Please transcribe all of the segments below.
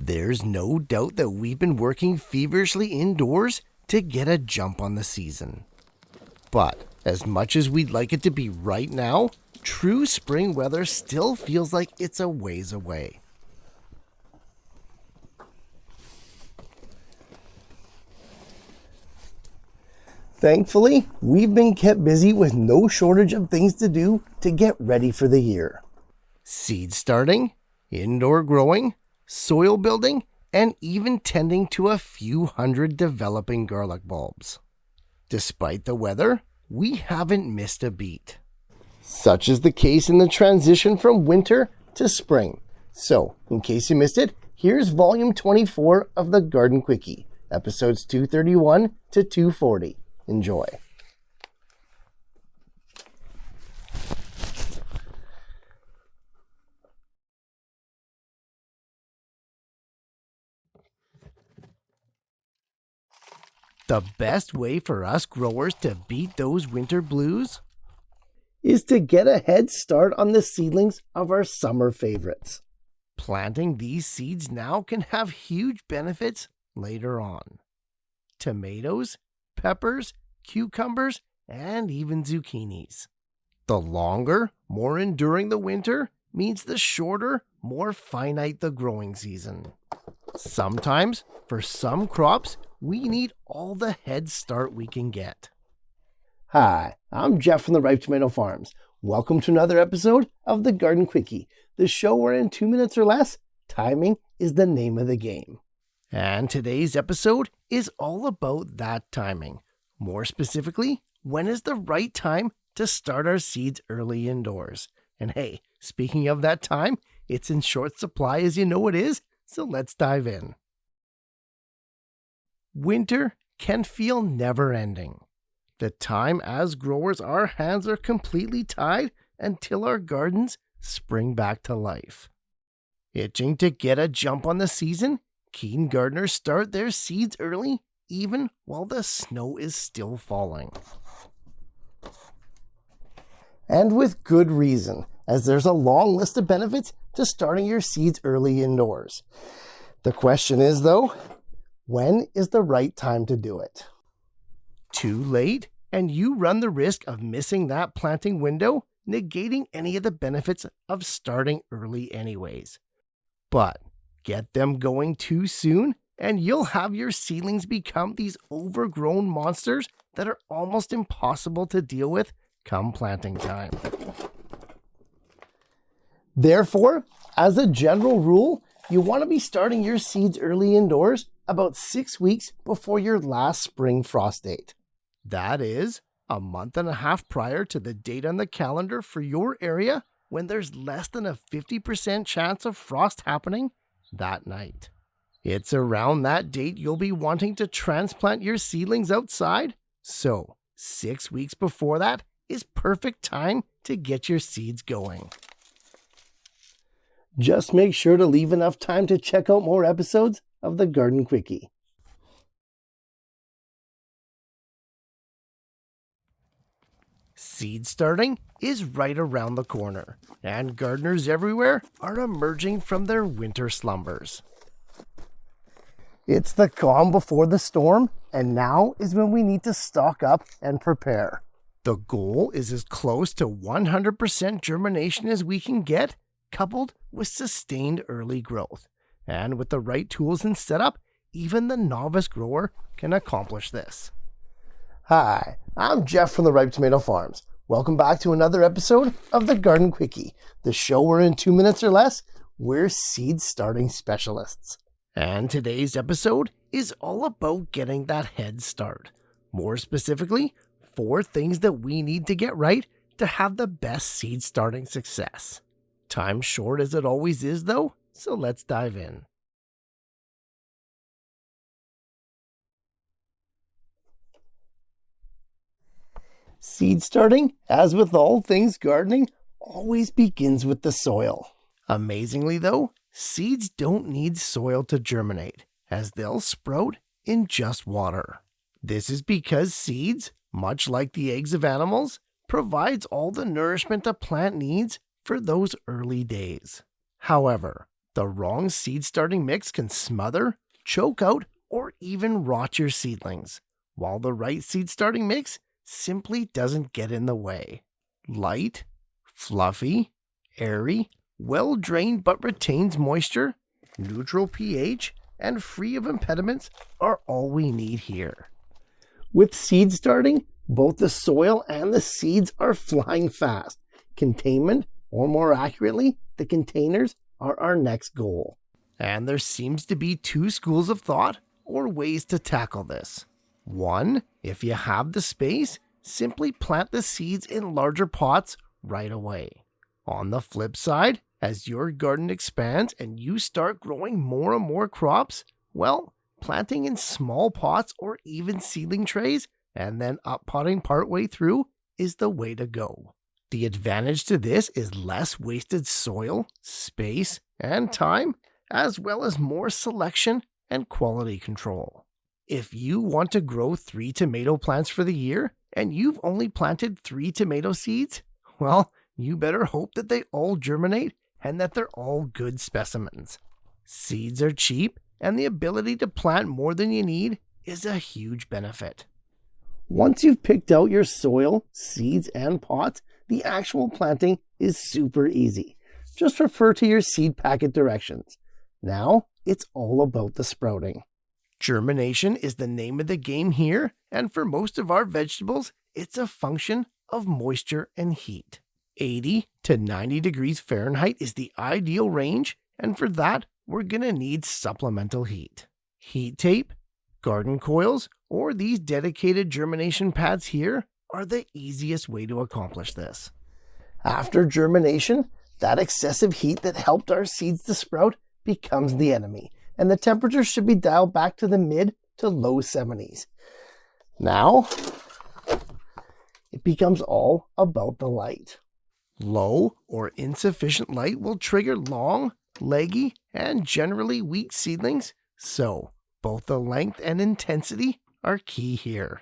There's no doubt that we've been working feverishly indoors to get a jump on the season. But as much as we'd like it to be right now, true spring weather still feels like it's a ways away. Thankfully, we've been kept busy with no shortage of things to do to get ready for the year. Seed starting, indoor growing, soil building, and even tending to a few hundred developing garlic bulbs. Despite the weather, we haven't missed a beat. Such is the case in the transition from winter to spring. So, in case you missed it, here's volume 24 of the Garden Quickie, episodes 231 to 240. Enjoy. The best way for us growers to beat those winter blues is to get a head start on the seedlings of our summer favorites. Planting these seeds now can have huge benefits later on. Tomatoes, peppers, cucumbers, and even zucchinis. The longer, more enduring the winter means the shorter, more finite the growing season. Sometimes, for some crops, we need all the head start we can get. Hi, I'm Jeff from the Ripe Tomato Farms. Welcome to another episode of the Garden Quickie, the show where in 2 minutes or less, timing is the name of the game. And today's episode is all about that timing. More specifically, when is the right time to start our seeds early indoors? And hey, speaking of that time, it's in short supply as you know it is, so let's dive in. Winter can feel never-ending. The time as growers our hands are completely tied until our gardens spring back to life. Itching to get a jump on the season, keen gardeners start their seeds early even while the snow is still falling. And with good reason, as there's a long list of benefits to starting your seeds early indoors. The question is, though, when is the right time to do it? Too late, and you run the risk of missing that planting window, negating any of the benefits of starting early anyways. But get them going too soon, and you'll have your seedlings become these overgrown monsters that are almost impossible to deal with come planting time. Therefore, as a general rule, you want to be starting your seeds early indoors about 6 weeks before your last spring frost date. That is, a month and a half prior to the date on the calendar for your area when there's less than a 50% chance of frost happening that night. It's around that date you'll be wanting to transplant your seedlings outside, so 6 weeks before that is perfect time to get your seeds going. Just make sure to leave enough time to check out more episodes of the Garden Quickie. Seed starting is right around the corner, and gardeners everywhere are emerging from their winter slumbers. It's the calm before the storm, and now is when we need to stock up and prepare. The goal is as close to 100% germination as we can get, coupled with sustained early growth. And with the right tools and setup, even the novice grower can accomplish this. Hi, I'm Jeff from the Ripe Tomato Farms. Welcome back to another episode of the Garden Quickie, the show where in 2 minutes or less, we're seed starting specialists. And today's episode is all about getting that head start. More specifically, 4 things that we need to get right to have the best seed starting success. Time short as it always is though, so let's dive in. Seed starting, as with all things gardening, always begins with the soil. Amazingly though, seeds don't need soil to germinate, as they'll sprout in just water. This is because seeds, much like the eggs of animals, provides all the nourishment a plant needs for those early days. However, The wrong seed starting mix can smother, choke out, or even rot your seedlings, while the right seed starting mix simply doesn't get in the way. Light, fluffy, airy, well-drained but retains moisture, neutral pH, and free of impediments are all we need here. With seed starting, both the soil and the seeds are flying fast. Containment, or more accurately, the containers, are our next goal. And there seems to be two schools of thought or ways to tackle this. One, if you have the space, simply plant the seeds in larger pots right away. On the flip side, as your garden expands and you start growing more and more crops, well, planting in small pots or even seedling trays and then uppotting partway through is the way to go. The advantage to this is less wasted soil, space, and time, as well as more selection and quality control. If you want to grow 3 tomato plants for the year and you've only planted 3 tomato seeds, well, you better hope that they all germinate and that they're all good specimens. Seeds are cheap, and the ability to plant more than you need is a huge benefit. Once you've picked out your soil, seeds, and pots, the actual planting is super easy. Just refer to your seed packet directions. Now, it's all about the sprouting. Germination is the name of the game here, and for most of our vegetables, it's a function of moisture and heat. 80 to 90 degrees Fahrenheit is the ideal range, and for that, we're going to need supplemental heat. Heat tape, garden coils, or these dedicated germination pads here are the easiest way to accomplish this. After germination, that excessive heat that helped our seeds to sprout becomes the enemy, and the temperature should be dialed back to the mid to low 70s. Now, it becomes all about the light. Low or insufficient light will trigger long, leggy, and generally weak seedlings, so both the length and intensity are key here.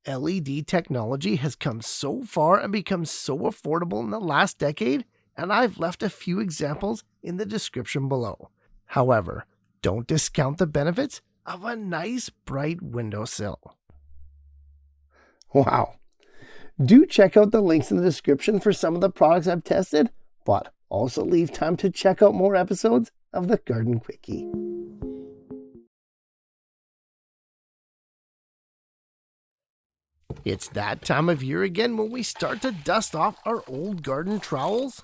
LED technology has come so far and become so affordable in the last decade, and I've left a few examples in the description below. However, don't discount the benefits of a nice bright windowsill. Wow. Do check out the links in the description for some of the products I've tested, but also leave time to check out more episodes of the Garden Quickie. It's that time of year again when we start to dust off our old garden trowels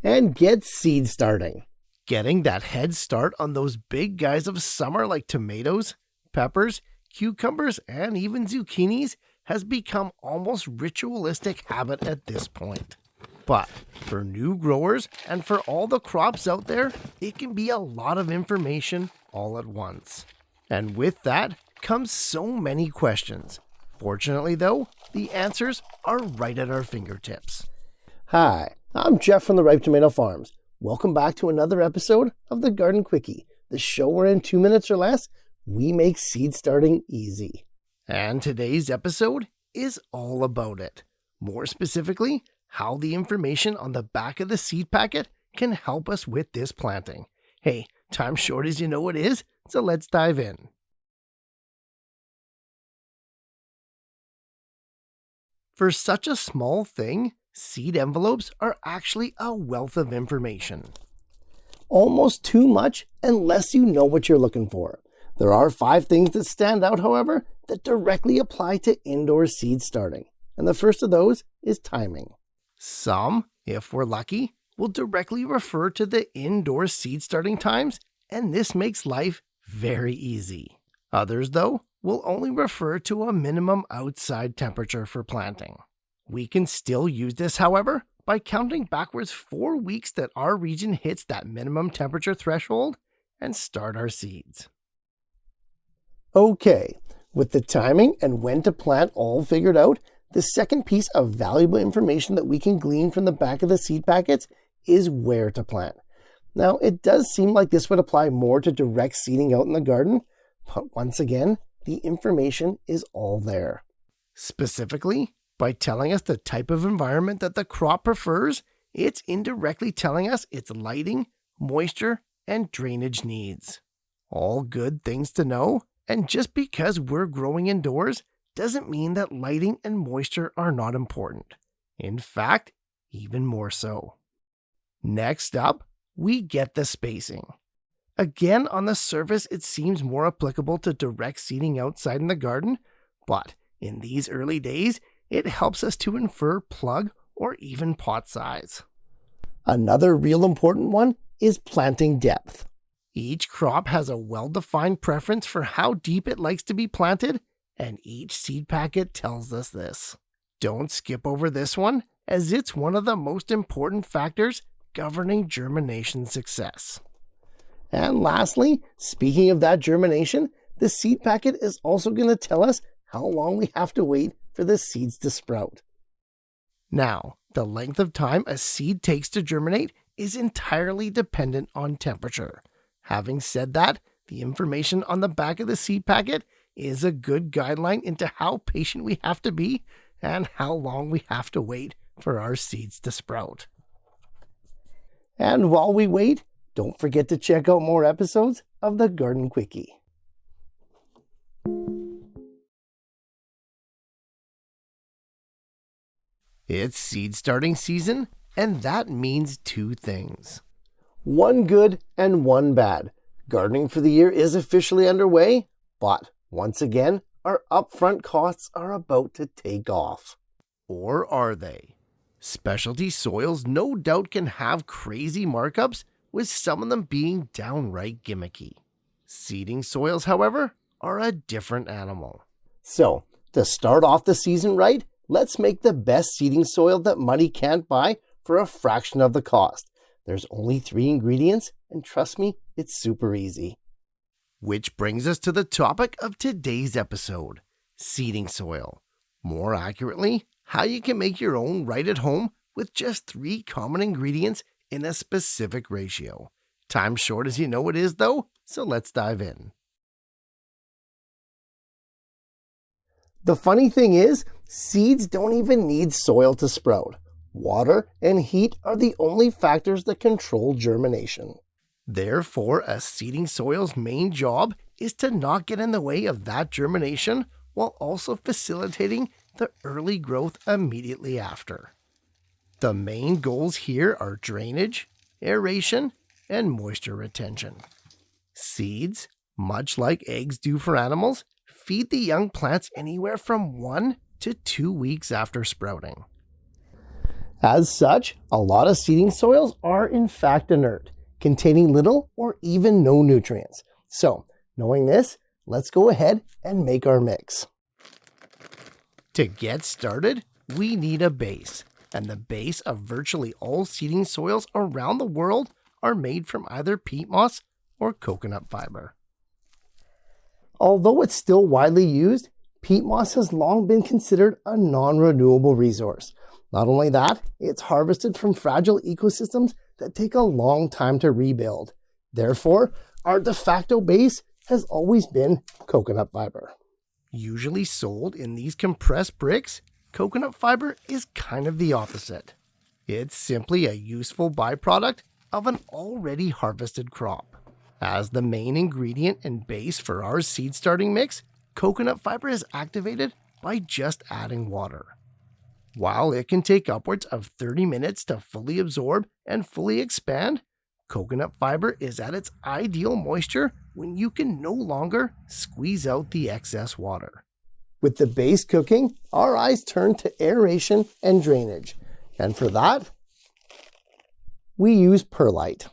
and get seed starting. Getting that head start on those big guys of summer like tomatoes, peppers, cucumbers, and even zucchinis has become almost ritualistic habit at this point. But for new growers and for all the crops out there, it can be a lot of information all at once. And with that comes so many questions. Fortunately though, the answers are right at our fingertips. Hi, I'm Jeff from the Ripe Tomato Farms. Welcome back to another episode of the Garden Quickie, the show where in 2 minutes or less, we make seed starting easy. And today's episode is all about it. More specifically, how the information on the back of the seed packet can help us with this planting. Hey, time's short as you know it is, so let's dive in. For such a small thing, seed envelopes are actually a wealth of information. Almost too much unless you know what you're looking for. There are 5 things that stand out, however, that directly apply to indoor seed starting. And the first of those is timing. Some, if we're lucky, will directly refer to the indoor seed starting times, and this makes life very easy. Others, though, will only refer to a minimum outside temperature for planting. We can still use this, however, by counting backwards 4 weeks that our region hits that minimum temperature threshold and start our seeds. Okay, with the timing and when to plant all figured out, the second piece of valuable information that we can glean from the back of the seed packets is where to plant. Now, it does seem like this would apply more to direct seeding out in the garden, but once again, the information is all there. Specifically, by telling us the type of environment that the crop prefers, it's indirectly telling us its lighting, moisture, and drainage needs. All good things to know, and just because we're growing indoors doesn't mean that lighting and moisture are not important. In fact, even more so. Next up, we get the spacing. Again, on the surface, it seems more applicable to direct seeding outside in the garden, but in these early days, it helps us to infer plug or even pot size. Another real important one is planting depth. Each crop has a well-defined preference for how deep it likes to be planted, and each seed packet tells us this. Don't skip over this one, as it's one of the most important factors governing germination success. And lastly, speaking of that germination, the seed packet is also going to tell us how long we have to wait for the seeds to sprout. Now, the length of time a seed takes to germinate is entirely dependent on temperature. Having said that, the information on the back of the seed packet is a good guideline into how patient we have to be and how long we have to wait for our seeds to sprout. And while we wait, don't forget to check out more episodes of the Garden Quickie. It's seed starting season, and that means two things. One good and one bad. Gardening for the year is officially underway, but once again, our upfront costs are about to take off. Or are they? Specialty soils no doubt can have crazy markups, with some of them being downright gimmicky. Seeding soils, however, are a different animal. So, to start off the season right, let's make the best seeding soil that money can't buy for a fraction of the cost. There's only 3 ingredients, and trust me, it's super easy. Which brings us to the topic of today's episode, seeding soil. More accurately, how you can make your own right at home with just 3 common ingredients in a specific ratio. Time's short as you know it is though, so let's dive in. The funny thing is, seeds don't even need soil to sprout. Water and heat are the only factors that control germination. Therefore, a seeding soil's main job is to not get in the way of that germination while also facilitating the early growth immediately after. The main goals here are drainage, aeration, and moisture retention. Seeds, much like eggs do for animals, feed the young plants anywhere from 1 to 2 weeks after sprouting. As such, a lot of seeding soils are in fact inert, containing little or even no nutrients. So, knowing this, let's go ahead and make our mix. To get started, we need a base, and the base of virtually all seeding soils around the world are made from either peat moss or coconut fiber. Although it's still widely used, peat moss has long been considered a non-renewable resource. Not only that, it's harvested from fragile ecosystems that take a long time to rebuild. Therefore, our de facto base has always been coconut fiber. Usually sold in these compressed bricks, coconut fiber is kind of the opposite. It's simply a useful byproduct of an already harvested crop. As the main ingredient and base for our seed starting mix, coconut fiber is activated by just adding water. While it can take upwards of 30 minutes to fully absorb and fully expand, coconut fiber is at its ideal moisture when you can no longer squeeze out the excess water. With the base cooking, our eyes turn to aeration and drainage. And for that, we use perlite.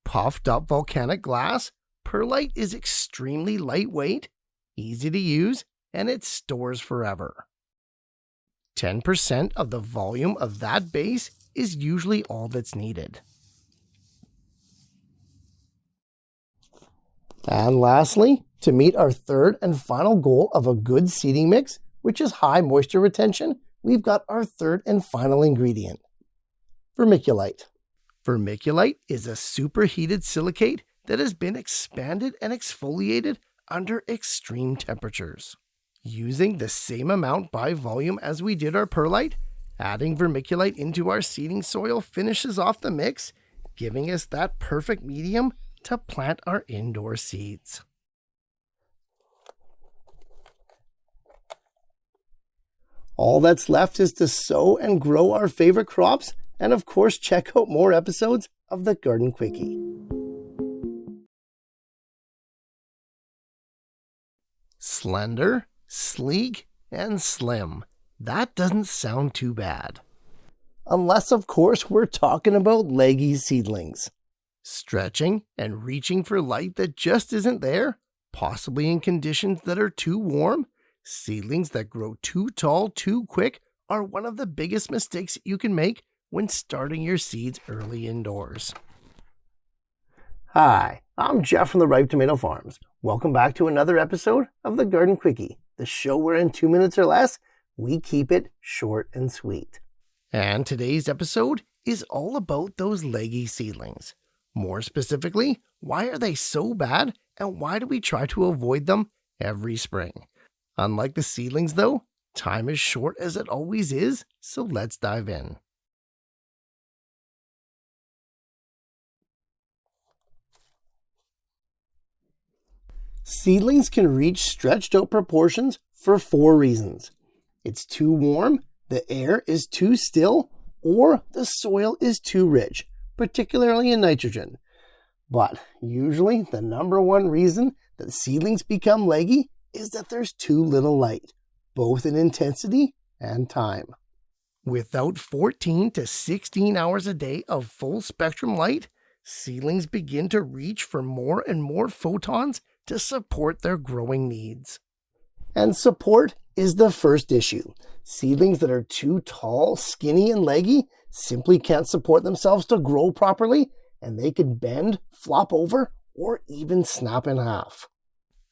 Puffed up volcanic glass, perlite is extremely lightweight, easy to use, and it stores forever. 10% of the volume of that base is usually all that's needed. And lastly, to meet our third and final goal of a good seeding mix, which is high moisture retention, we've got our third and final ingredient, vermiculite. Vermiculite is a superheated silicate that has been expanded and exfoliated under extreme temperatures. Using the same amount by volume as we did our perlite, adding vermiculite into our seeding soil finishes off the mix, giving us that perfect medium to plant our indoor seeds. All that's left is to sow and grow our favorite crops, and of course check out more episodes of the Garden Quickie. Slender, sleek, and slim. That doesn't sound too bad. Unless, of course, we're talking about leggy seedlings. Stretching and reaching for light that just isn't there, possibly in conditions that are too warm, seedlings that grow too tall too quick are one of the biggest mistakes you can make when starting your seeds early indoors. Hi, I'm Jeff from the Ripe Tomato Farms. Welcome back to another episode of the Garden Quickie, the show where in 2 minutes or less, we keep it short and sweet. And today's episode is all about those leggy seedlings. More specifically, why are they so bad and why do we try to avoid them every spring? Unlike the seedlings though, time is short as it always is, so let's dive in. Seedlings can reach stretched out proportions for 4 reasons. It's too warm, the air is too still, or the soil is too rich, particularly in nitrogen. But usually the number one reason that seedlings become leggy is that there's too little light, both in intensity and time. Without 14 to 16 hours a day of full spectrum light, seedlings begin to reach for more and more photons to support their growing needs. And support is the first issue. Seedlings that are too tall, skinny, and leggy simply can't support themselves to grow properly, and they can bend, flop over, or even snap in half.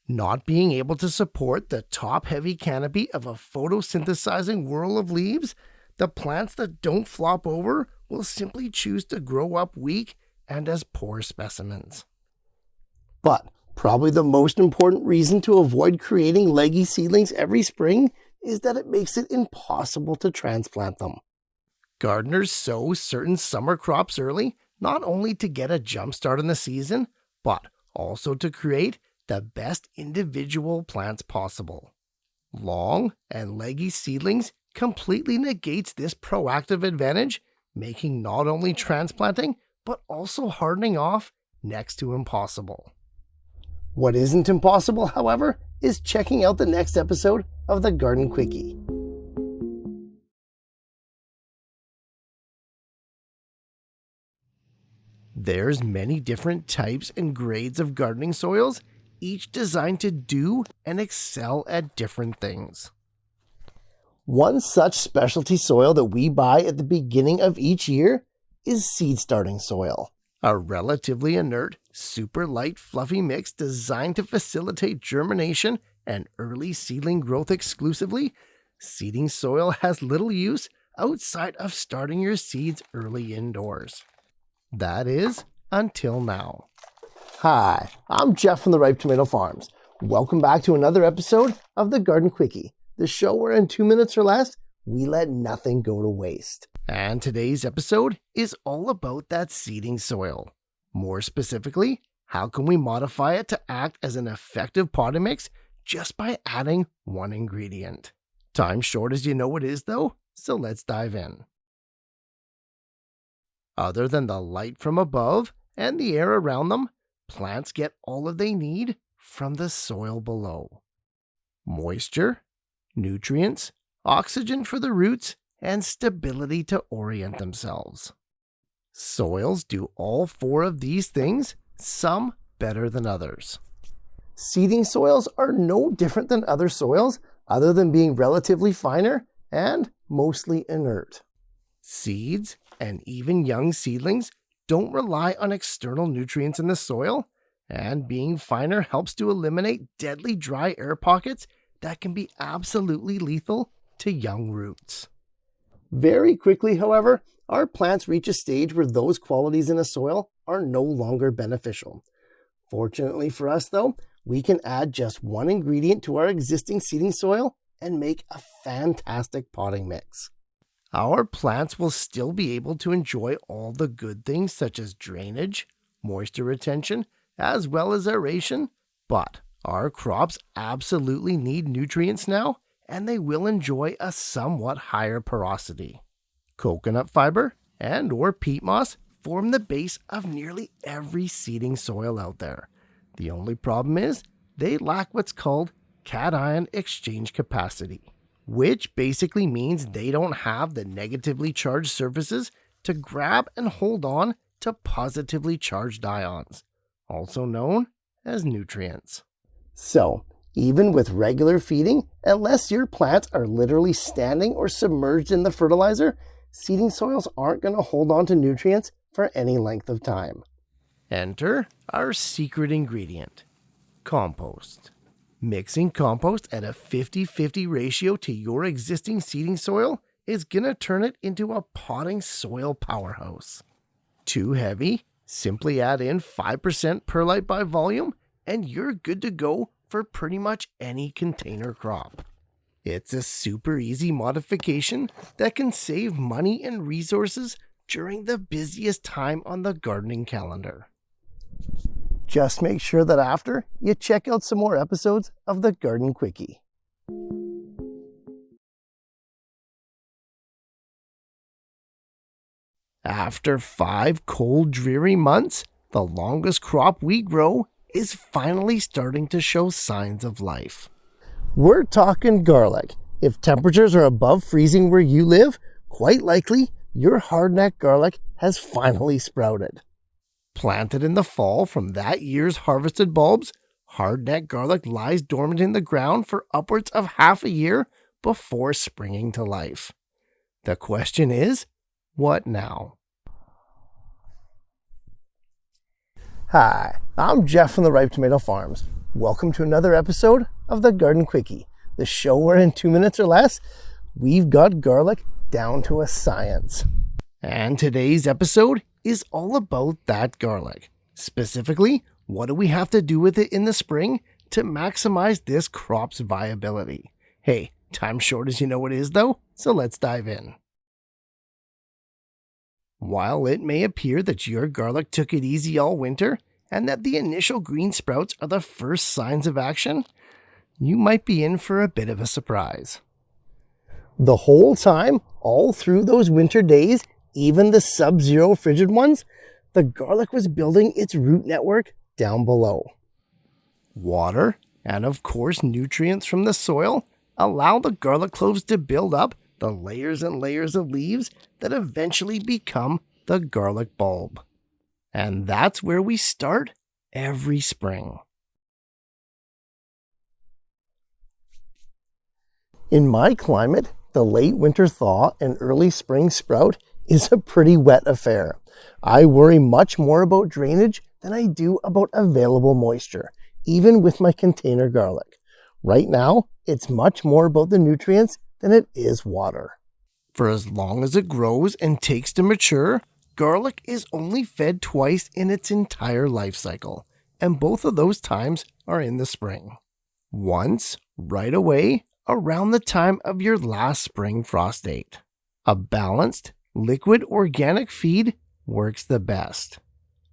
Not being able to support the top-heavy canopy of a photosynthesizing whirl of leaves, the plants that don't flop over will simply choose to grow up weak and as poor specimens. But probably the most important reason to avoid creating leggy seedlings every spring is that it makes it impossible to transplant them. Gardeners sow certain summer crops early, not only to get a jump start in the season, but also to create the best individual plants possible. Long and leggy seedlings completely negates this proactive advantage, making not only transplanting, but also hardening off next to impossible. What isn't impossible, however, is checking out the next episode of the Garden Quickie. There's many different types and grades of gardening soils, each designed to do and excel at different things. One such specialty soil that we buy at the beginning of each year is seed starting soil. A relatively inert, super light, fluffy mix designed to facilitate germination and early seedling growth exclusively, seeding soil has little use outside of starting your seeds early indoors. That is, until now. Hi, I'm Jeff from the Ripe Tomato Farms. Welcome back to another episode of the Garden Quickie, the show where in 2 minutes or less, we let nothing go to waste. And today's episode is all about that seeding soil. More specifically, how can we modify it to act as an effective potting mix just by adding one ingredient? Time's short as you know it is though, so let's dive in. Other than the light from above and the air around them, plants get all of they need from the soil below. Moisture, nutrients, oxygen for the roots, and stability to orient themselves. Soils do all 4 of these things, some better than others. Seeding soils are no different than other soils, other than being relatively finer and mostly inert. Seeds, and even young seedlings, don't rely on external nutrients in the soil, and being finer helps to eliminate deadly dry air pockets that can be absolutely lethal to young roots. Very quickly, however, our plants reach a stage where those qualities in a soil are no longer beneficial. Fortunately for us, though, we can add just one ingredient to our existing seeding soil and make a fantastic potting mix. Our plants will still be able to enjoy all the good things such as drainage, moisture retention, as well as aeration, but our crops absolutely need nutrients now, and they will enjoy a somewhat higher porosity. Coconut fiber and or peat moss form the base of nearly every seeding soil out there. The only problem is they lack what's called cation exchange capacity, which basically means they don't have the negatively charged surfaces to grab and hold on to positively charged ions, also known as nutrients. So, even with regular feeding, unless your plants are literally standing or submerged in the fertilizer, seeding soils aren't going to hold on to nutrients for any length of time. Enter our secret ingredient, compost. Mixing compost at a 50-50 ratio to your existing seeding soil is going to turn it into a potting soil powerhouse. Too heavy? Simply add in 5% perlite by volume and you're good to go for pretty much any container crop. It's a super easy modification that can save money and resources during the busiest time on the gardening calendar. Just make sure that after, you check out some more episodes of the Garden Quickie. After 5 cold, dreary months, the longest crop we grow is finally starting to show signs of life. We're talking garlic. If temperatures are above freezing where you live, quite likely your hardneck garlic has finally sprouted. Planted in the fall from that year's harvested bulbs, hardneck garlic lies dormant in the ground for upwards of half a year before springing to life. The question is, what now? Hi, I'm Jeff from the Ripe Tomato Farms. Welcome to another episode of the Garden Quickie, the show where in 2 minutes or less, we've got garlic down to a science. And today's episode is all about that garlic. Specifically, what do we have to do with it in the spring to maximize this crop's viability? Hey, time's short as you know it is though, so let's dive in. While it may appear that your garlic took it easy all winter, and that the initial green sprouts are the first signs of action, you might be in for a bit of a surprise. The whole time, all through those winter days, even the sub-zero frigid ones, the garlic was building its root network down below. Water, and of course nutrients from the soil, allow the garlic cloves to build up the layers and layers of leaves that eventually become the garlic bulb. And that's where we start every spring. In my climate, the late winter thaw and early spring sprout is a pretty wet affair. I worry much more about drainage than I do about available moisture, even with my container garlic. Right now, it's much more about the nutrients than it is water. For as long as it grows and takes to mature, garlic is only fed twice in its entire life cycle, and both of those times are in the spring. Once, right away, around the time of your last spring frost date. A balanced, liquid organic feed works the best.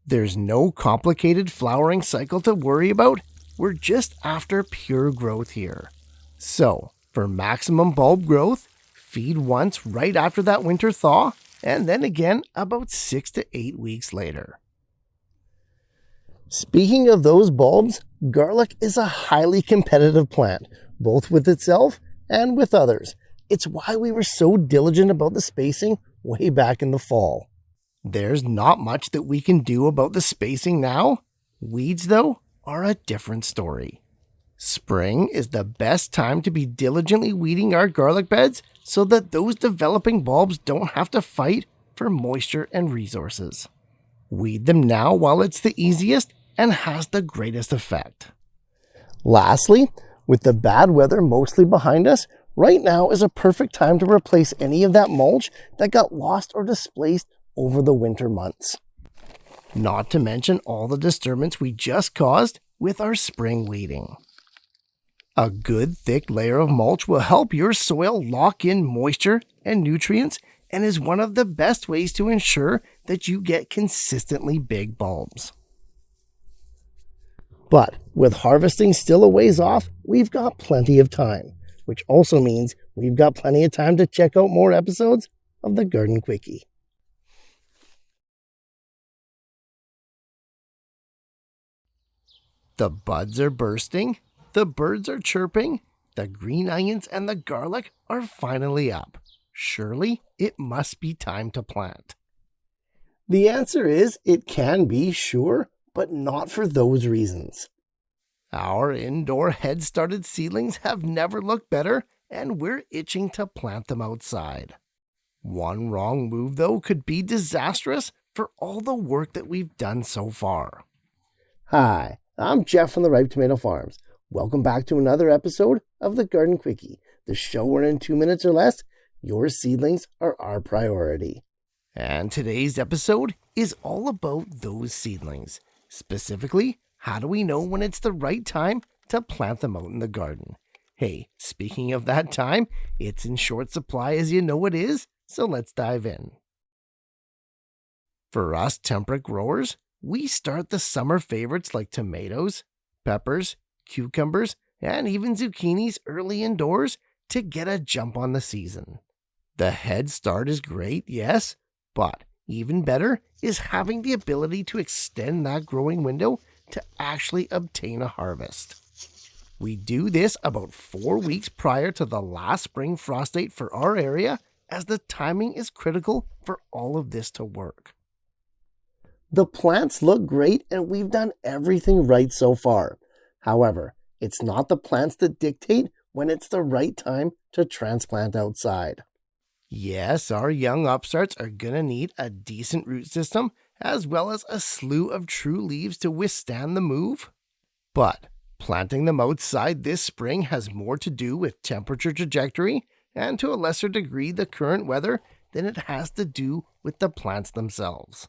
There's no complicated flowering cycle to worry about, we're just after pure growth here. So, for maximum bulb growth, feed once right after that winter thaw, and then again about 6 to 8 weeks later. Speaking of those bulbs, garlic is a highly competitive plant, both with itself and with others. It's why we were so diligent about the spacing way back in the fall. There's not much that we can do about the spacing now. Weeds, though, are a different story. Spring is the best time to be diligently weeding our garlic beds so that those developing bulbs don't have to fight for moisture and resources. Weed them now while it's the easiest and has the greatest effect. Lastly, with the bad weather mostly behind us, right now is a perfect time to replace any of that mulch that got lost or displaced over the winter months. Not to mention all the disturbance we just caused with our spring weeding. A good thick layer of mulch will help your soil lock in moisture and nutrients and is one of the best ways to ensure that you get consistently big bulbs. But with harvesting still a ways off, we've got plenty of time, which also means we've got plenty of time to check out more episodes of the Garden Quickie. The buds are bursting, the birds are chirping, the green onions and the garlic are finally up. Surely it must be time to plant. The answer is it can be, sure, but not for those reasons. Our indoor head-started seedlings have never looked better, and we're itching to plant them outside. One wrong move, though, could be disastrous for all the work that we've done so far. Hi, I'm Jeff from the Ripe Tomato Farms. Welcome back to another episode of the Garden Quickie, the show where in 2 minutes or less, your seedlings are our priority. And today's episode is all about those seedlings. Specifically, how do we know when it's the right time to plant them out in the garden? Hey, speaking of that time, it's in short supply as you know it is, so let's dive in. For us temperate growers, we start the summer favorites like tomatoes, peppers, cucumbers, and even zucchinis early indoors to get a jump on the season. The head start is great, yes, but even better is having the ability to extend that growing window to actually obtain a harvest. We do this about 4 weeks prior to the last spring frost date for our area, as the timing is critical for all of this to work. The plants look great and we've done everything right so far. However, it's not the plants that dictate when it's the right time to transplant outside. Yes, our young upstarts are going to need a decent root system as well as a slew of true leaves to withstand the move. But planting them outside this spring has more to do with temperature trajectory and to a lesser degree the current weather than it has to do with the plants themselves.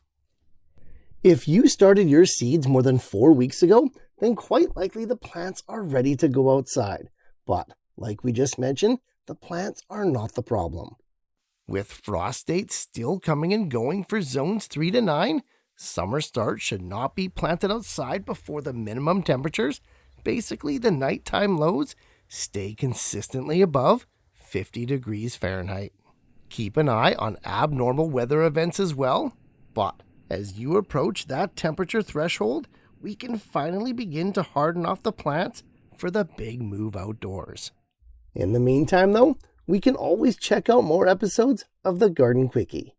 If you started your seeds more than 4 weeks ago, then quite likely the plants are ready to go outside. But, like we just mentioned, the plants are not the problem. With frost dates still coming and going for zones 3 to 9, summer start should not be planted outside before the minimum temperatures, basically the nighttime lows, stay consistently above 50 degrees Fahrenheit. Keep an eye on abnormal weather events as well, but as you approach that temperature threshold, we can finally begin to harden off the plants for the big move outdoors. In the meantime, though, we can always check out more episodes of the Garden Quickie.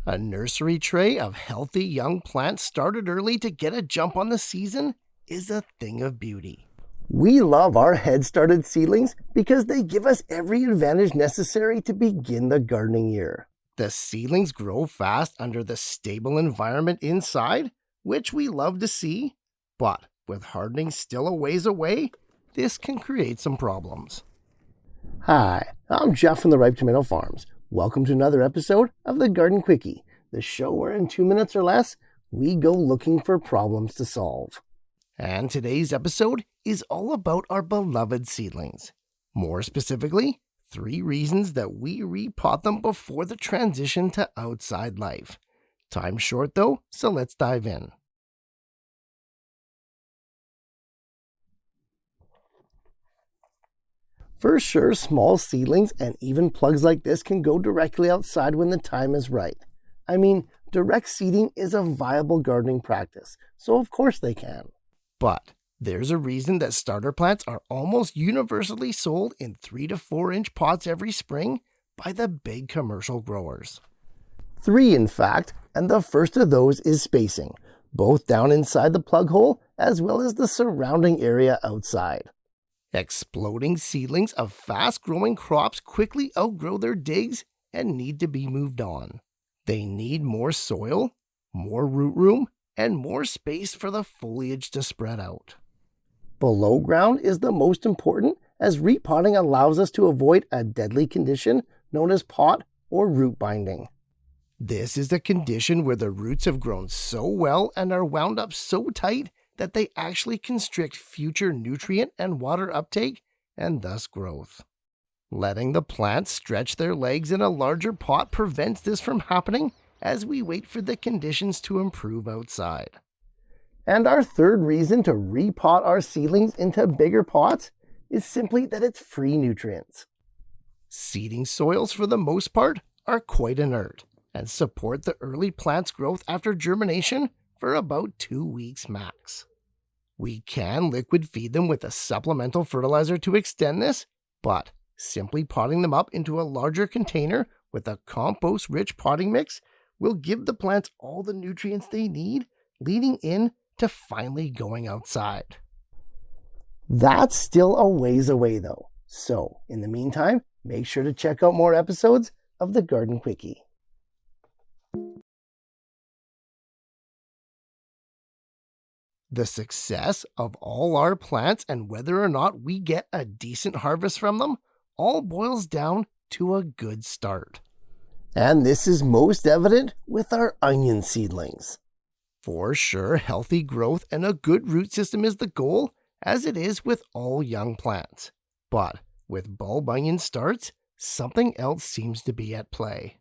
A nursery tray of healthy young plants started early to get a jump on the season is a thing of beauty. We love our head-started seedlings because they give us every advantage necessary to begin the gardening year. The seedlings grow fast under the stable environment inside, which we love to see, but with hardening still a ways away, this can create some problems. Hi, I'm Jeff from the Ripe Tomato Farms. Welcome to another episode of the Garden Quickie, the show where in 2 minutes or less, we go looking for problems to solve. And today's episode is all about our beloved seedlings. More specifically, 3 reasons that we repot them before the transition to outside life. Time's short though, so let's dive in. For sure, small seedlings and even plugs like this can go directly outside when the time is right. I mean, direct seeding is a viable gardening practice, so of course they can. But there's a reason that starter plants are almost universally sold in 3 to 4 inch pots every spring by the big commercial growers. 3 in fact, and the first of those is spacing, both down inside the plug hole as well as the surrounding area outside. Exploding seedlings of fast-growing crops quickly outgrow their digs and need to be moved on. They need more soil, more root room, and more space for the foliage to spread out. Below ground is the most important, as repotting allows us to avoid a deadly condition known as pot or root binding. This is a condition where the roots have grown so well and are wound up so tight that they actually constrict future nutrient and water uptake and thus growth. Letting the plants stretch their legs in a larger pot prevents this from happening as we wait for the conditions to improve outside. And our third reason to repot our seedlings into bigger pots is simply that it's free nutrients. Seeding soils, for the most part, are quite inert and support the early plant's growth after germination for about 2 weeks max. We can liquid feed them with a supplemental fertilizer to extend this, but simply potting them up into a larger container with a compost-rich potting mix will give the plants all the nutrients they need, leading in to finally going outside. That's still a ways away though, so in the meantime, make sure to check out more episodes of the Garden Quickie. The success of all our plants and whether or not we get a decent harvest from them all boils down to a good start. And this is most evident with our onion seedlings. For sure, healthy growth and a good root system is the goal, as it is with all young plants. But with bulb onion starts, something else seems to be at play.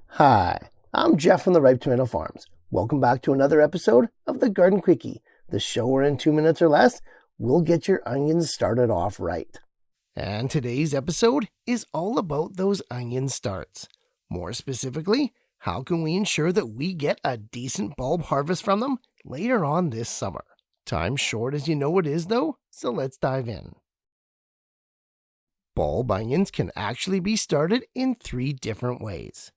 Hi, I'm Jeff from the Ripe Tomato Farms. Welcome back to another episode of the Garden Quickie, the show where in 2 minutes or less, we'll get your onions started off right. And today's episode is all about those onion starts. More specifically, how can we ensure that we get a decent bulb harvest from them later on this summer? Time's short as you know it is though, so let's dive in. Bulb onions can actually be started in 3 different ways.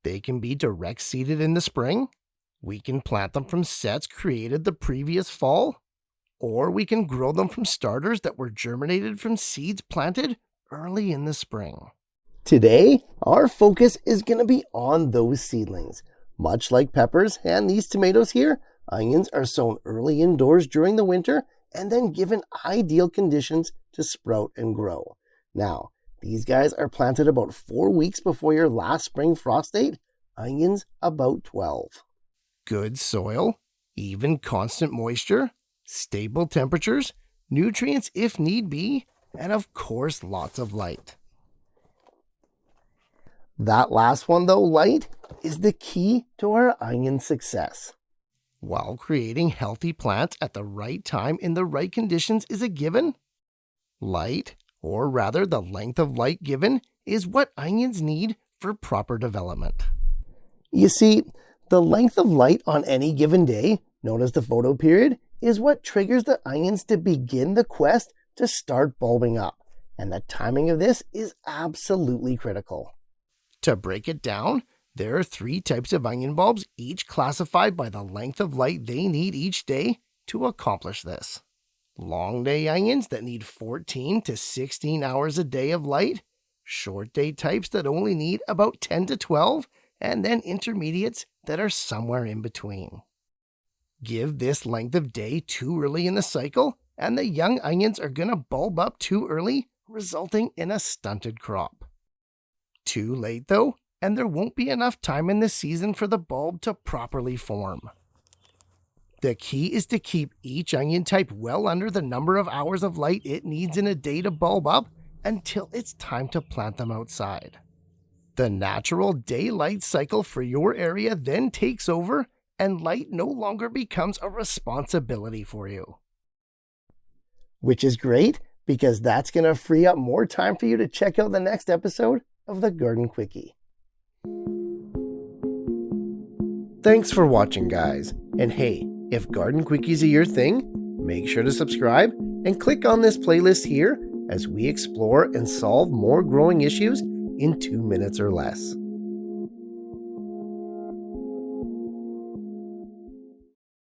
They can be direct seeded in the spring, we can plant them from sets created the previous fall, or we can grow them from starters that were germinated from seeds planted early in the spring. Today, our focus is going to be on those seedlings. Much like peppers and these tomatoes here, onions are sown early indoors during the winter and then given ideal conditions to sprout and grow. Now, these guys are planted about 4 weeks before your last spring frost date, onions about 12. Good soil, even constant moisture, stable temperatures, nutrients if need be, and of course lots of light. That last one though, light, is the key to our onion success. While creating healthy plants at the right time in the right conditions is a given, light, or rather the length of light given, is what onions need for proper development. You see, the length of light on any given day, known as the photo period, is what triggers the onions to begin the quest to start bulbing up, and the timing of this is absolutely critical. To break it down, there are 3 types of onion bulbs, each classified by the length of light they need each day to accomplish this. Long day onions that need 14 to 16 hours a day of light, short day types that only need about 10 to 12, and then intermediates that are somewhere in between. Give this length of day too early in the cycle, and the young onions are going to bulb up too early, resulting in a stunted crop. Too late though, and there won't be enough time in the season for the bulb to properly form. The key is to keep each onion type well under the number of hours of light it needs in a day to bulb up until it's time to plant them outside. The natural daylight cycle for your area then takes over, and light no longer becomes a responsibility for you. Which is great, because that's going to free up more time for you to check out the next episode of the Garden Quickie. Thanks for watching, guys. And hey, if Garden Quickies are your thing, make sure to subscribe and click on this playlist here as we explore and solve more growing issues in 2 minutes or less.